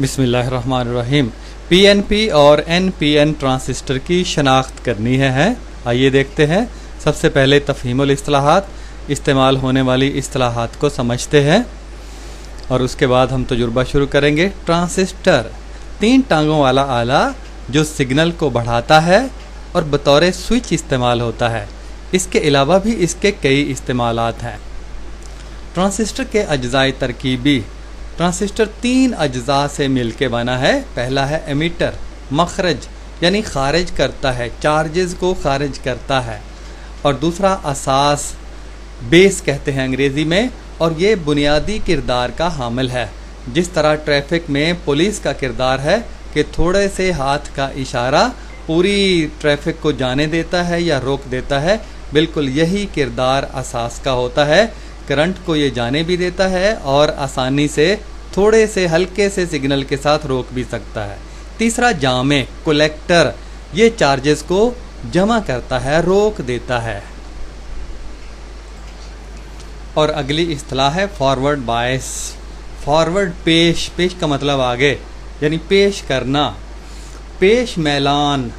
बिस्मिल्लाहिर्रहमानिर्रहीम। पीएनपी और NPN transistor की शनाख्त करनी है। आइए देखते हैं। सबसे पहले तफ़हीमुल इस्तिलाहात, इस्तेमाल होने वाली इस्तिलाहात को समझते हैं और उसके बाद हम तजुर्बा शुरू करेंगे। ट्रांजिस्टर 3 टांगों वाला आला जो सिग्नल को बढ़ाता है और बतौर स्विच इस्तेमाल होता है। इसके अलावा भी इसके कई इस्तेमालात हैं। ट्रांजिस्टर के अज्जाए तरकीबी। ट्रांजिस्टर 3 अज्जा से मिलके बना है। पहला है एमीटर, मखरज यानी खारिज करता है, चार्जेस को खारिज करता है। और दूसरा असास, बेस कहते हैं अंग्रेज़ी में, और ये बुनियादी किरदार का हामिल है। जिस तरह ट्रैफिक में पुलिस का किरदार है कि थोड़े से हाथ का इशारा पूरी ट्रैफिक को जाने देता है या रोक देता है, बिल्कुल यही किरदार असास का होता है। करंट को ये जाने भी देता है और आसानी से थोड़े से हल्के से सिग्नल के साथ रोक भी सकता है। तीसरा जामे, कलेक्टर, ये चार्जेस को जमा करता है, रोक देता है। और अगली इस्तिलाह है फॉरवर्ड बायस। फॉरवर्ड पेश, पेश का मतलब आगे यानी पेश करना। पेश मैलान,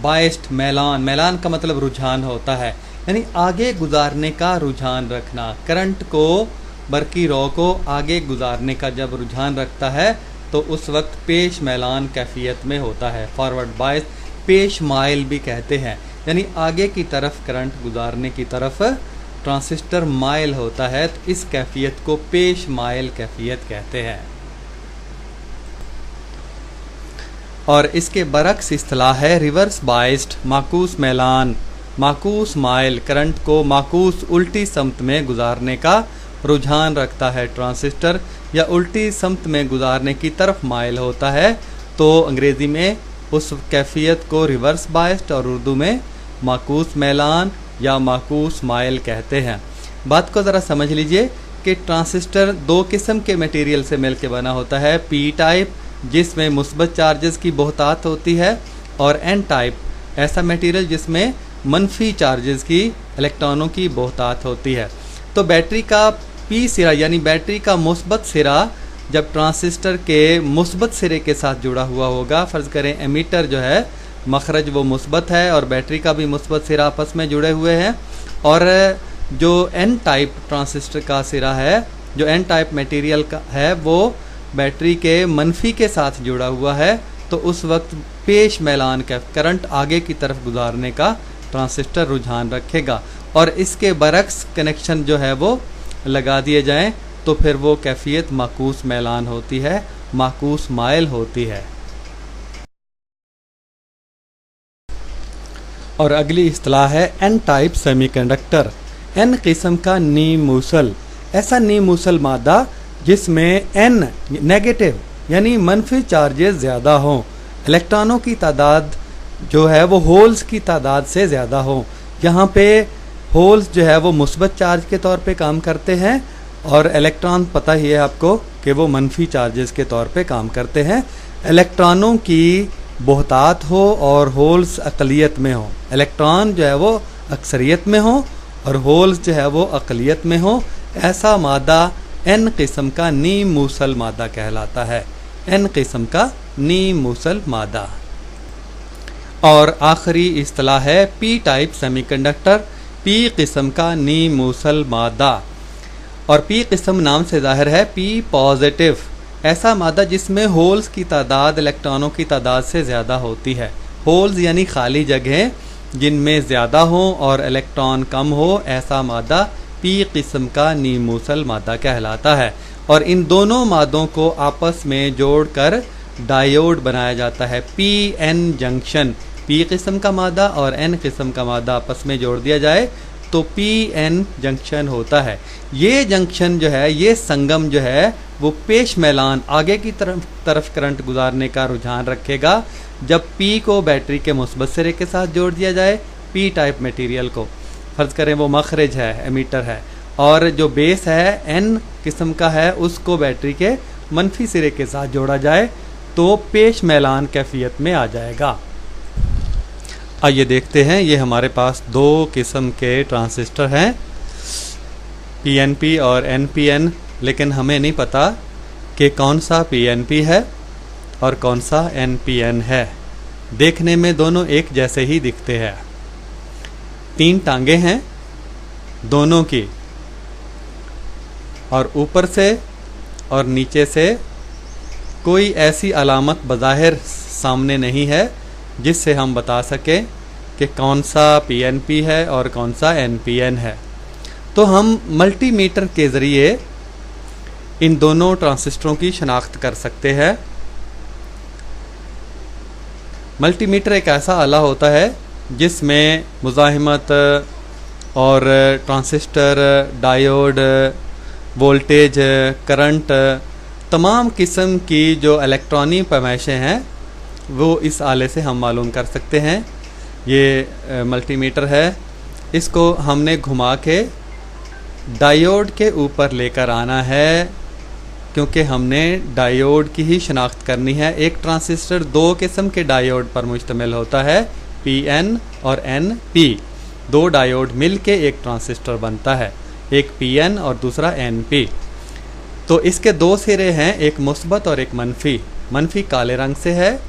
बायस्ड मैलान, मैलान का मतलब रुझान होता है, यानी आगे गुजारने का रुझान रखना। करंट को, बरकी रॉ को आगे गुजारने का जब रुझान रखता है तो उस वक्त पेश मैलान कैफियत में होता है। फॉरवर्ड बायस, पेश माइल भी कहते हैं, यानी आगे की तरफ करंट गुजारने की तरफ ट्रांजिस्टर माइल होता है, तो इस कैफियत को पेश माइल कैफियत कहते हैं। और इसके बरक्स इस्तिलाह है रिवर्स बायस्ड, माकूस मैलान, माकूस माइल, करंट को माकूस उल्टी समत में गुजारने का रुझान रखता है ट्रांजिस्टर, या उल्टी समत में गुजारने की तरफ माइल होता है, तो अंग्रेज़ी में उस कैफियत को रिवर्स बायस्ड और उर्दू में माकूस मैलान या माकूस माइल कहते हैं। बात को ज़रा समझ लीजिए कि ट्रांजिस्टर 2 किस्म के मटेरियल से मिलकर बना होता है। पी टाइप, जिसमें मुस्बत चार्जेस की बहुतात होती है, और एन टाइप, ऐसा मटेरियल जिसमें मनफी चार्जेस की, इलेक्ट्रॉनों की बहुतात होती है। तो बैटरी का पी सिरा यानी बैटरी का मुस्बत सिरा जब ट्रांजिस्टर के मुस्बत सिरे के साथ जुड़ा हुआ होगा, फ़र्ज़ करें एमीटर जो है मखरज वो मुस्बत है और बैटरी का भी मुस्बत सिरा आपस में जुड़े हुए हैं, और जो एन टाइप ट्रांजिस्टर का सिरा है, जो एन टाइप मटेरियल का है, वो बैटरी के मनफी के साथ जुड़ा हुआ है, तो उस वक्त पेश मैलान का करंट आगे की तरफ गुजारने का ट्रांजिस्टर रुझान रखेगा। और इसके बरक्स कनेक्शन जो है वो लगा दिए जाएं तो फिर वो कैफियत माकूस मैलान होती है, माकूस माइल होती है। और अगली इस्तिलाह है एन टाइप सेमीकंडक्टर। एन किस्म का नीम मूसल, ऐसा नीम मूसल मादा जिसमें एन नेगेटिव यानी मनफी चार्जेस ज़्यादा हों, इलेक्ट्रॉनों की तादाद जो है वो होल्स की तादाद से ज़्यादा हो। यहाँ पे होल्स जो है वो मुस्बत चार्ज के तौर पे काम करते हैं और इलेक्ट्रॉन पता ही है आपको कि वो मनफी चार्जेस के तौर पे काम करते हैं। इलेक्ट्रॉनों की बहुतात हो और होल्स अक़लियत में हो, इलेक्ट्रॉन जो है वो अक्सरियत में हो और होल्स जो है वो अक़लियत में हो, ऐसा मादा एन किस्म का नीम मूसल मादा कहलाता है। एन किस्म का नीम मूसल मादा। और आखिरी इस्तिलाह है पी टाइप सेमीकंडक्टर, पी किस्म का नीम मूसल मादा। और पी किस्म नाम से जाहिर है पी पॉजिटिव, ऐसा मादा जिसमें होल्स की तादाद इलेक्ट्रॉनों की तादाद से ज़्यादा होती है। होल्स यानी खाली जगह जिनमें ज़्यादा हो और इलेक्ट्रॉन कम हो, ऐसा मादा पी किस्म का नीम मूसल मादा कहलाता है। और इन दोनों मादों को आपस में जोड़कर डायोड बनाया जाता है, पी एन जंक्शन। पी किस्म का मादा और एन किस्म का मादा आपस में जोड़ दिया जाए तो पी एन जंक्शन होता है। ये जंक्शन जो है, ये संगम जो है वो पेश मैलान आगे की तरफ करंट गुजारने का रुझान रखेगा जब पी को बैटरी के मुस्बत सिरे के साथ जोड़ दिया जाए, पी टाइप मटेरियल को, फ़र्ज़ करें वो मखरज है, एमीटर है, और जो बेस है एन किस्म का है उसको बैटरी के मनफी सिरे के साथ जोड़ा जाए तो पेश मैलान कैफियत में आ जाएगा। आइए देखते हैं। ये हमारे पास 2 किस्म के ट्रांजिस्टर हैं, पीएनपी और एनपीएन, लेकिन हमें नहीं पता कि कौन सा पीएनपी है और कौन सा NPN है। देखने में दोनों एक जैसे ही दिखते हैं। 3 टांगे हैं दोनों की, और ऊपर से और नीचे से कोई ऐसी अलामत बज़ाहिर सामने नहीं है जिससे हम बता सकें कि कौन सा PNP है और कौन सा NPN है। तो हम मल्टीमीटर के ज़रिए इन दोनों ट्रांजिस्टरों की शनाख्त कर सकते हैं। मल्टीमीटर एक ऐसा आला होता है जिसमें मुज़ाहिमत और ट्रांजिस्टर, डायोड, वोल्टेज, करंट, तमाम किस्म की जो इलेक्ट्रॉनिक पैमाइशें हैं वो इस आले से हम मालूम कर सकते हैं। ये मल्टीमीटर है, इसको हमने घुमा के डायोड के ऊपर लेकर आना है क्योंकि हमने डायोड की ही शनाख्त करनी है। एक ट्रांजिस्टर 2 किस्म के डायोड पर मुश्तमिल होता है, PN और NP। 2 डायोड मिल के एक ट्रांजिस्टर बनता है, एक PN और दूसरा NP। तो इसके 2 सिरे हैं, एक मुस्बत और एक मनफी। मनफी काले रंग से है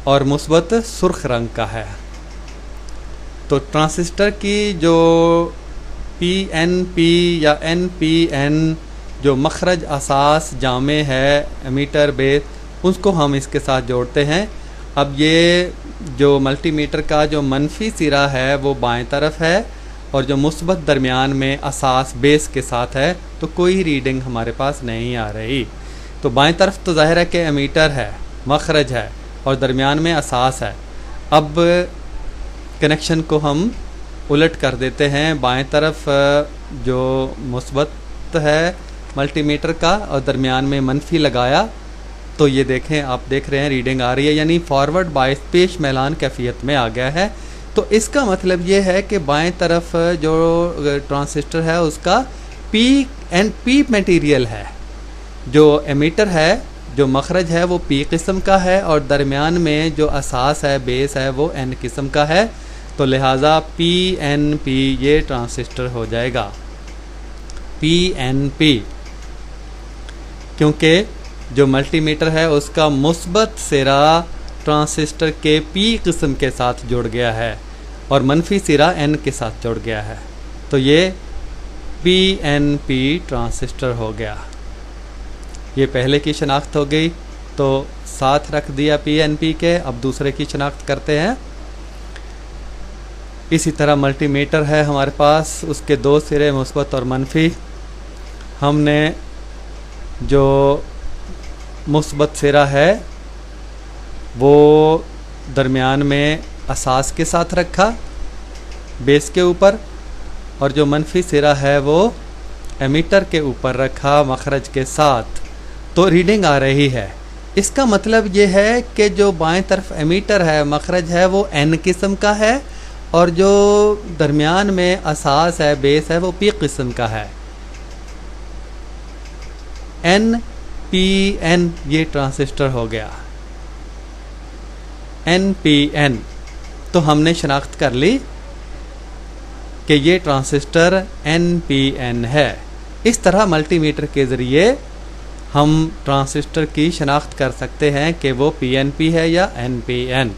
और मुस्बत सुर्ख रंग का है। तो ट्रांजिस्टर की जो PNP या NPN जो मखरज असास जामे है, एमीटर बेस, उसको हम इसके साथ जोड़ते हैं। अब ये जो मल्टीमीटर का जो मनफी सिरा है वो बाएं तरफ है और जो मुस्बत दरमियान में असास बेस के साथ है, तो कोई रीडिंग हमारे पास नहीं आ रही। तो बाएं तरफ तो ज़ाहिर है कि एमीटर है, मखरज है, और दरमियान में असास है। अब कनेक्शन को हम उलट कर देते हैं, बाएं तरफ जो मुस्बत है मल्टीमीटर का और दरमियान में मनफी लगाया, तो ये देखें, आप देख रहे हैं रीडिंग आ रही है, यानी फॉरवर्ड बायस पेश मैलान कैफियत में आ गया है। तो इसका मतलब ये है कि बाएं तरफ जो ट्रांजिस्टर है उसका P मटेरियल है, जो एमीटर है, जो मखरज है वो P किस्म का है, और दरमियान में जो असास है, बेस है, वो N किस्म का है। तो लिहाजा PNP ये ट्रांजिस्टर हो जाएगा, PNP, क्योंकि जो मल्टीमीटर है उसका मुस्बत सिरा ट्रांजिस्टर के P किस्म के साथ जुड़ गया है और मनफी सिरा N के साथ जुड़ गया है। तो ये PNP ट्रांजिस्टर हो गया। ये पहले की शनाख्त हो गई, तो साथ रख दिया PNP के। अब दूसरे की शनाख्त करते हैं। इसी तरह मल्टीमीटर है हमारे पास, उसके 2 सिरे मुस्बत और मनफी। हमने जो मुस्बत सिरा है वो दरमियान में असास के साथ रखा बेस के ऊपर, और जो मनफी सिरा है वो एमीटर के ऊपर रखा मखरज के साथ। तो रीडिंग आ रही है। इसका मतलब ये है कि जो बाएं तरफ एमीटर है, मखरज है, वो N किस्म का है, और जो दरमियान में असास है, बेस है, वो P किस्म का है। NPN ये ट्रांजिस्टर हो गया, NPN। तो हमने शनाख्त कर ली कि ये ट्रांजिस्टर NPN है। इस तरह मल्टीमीटर के ज़रिए हम ट्रांजिस्टर की शनाख्त कर सकते हैं कि वो PNP है या NPN।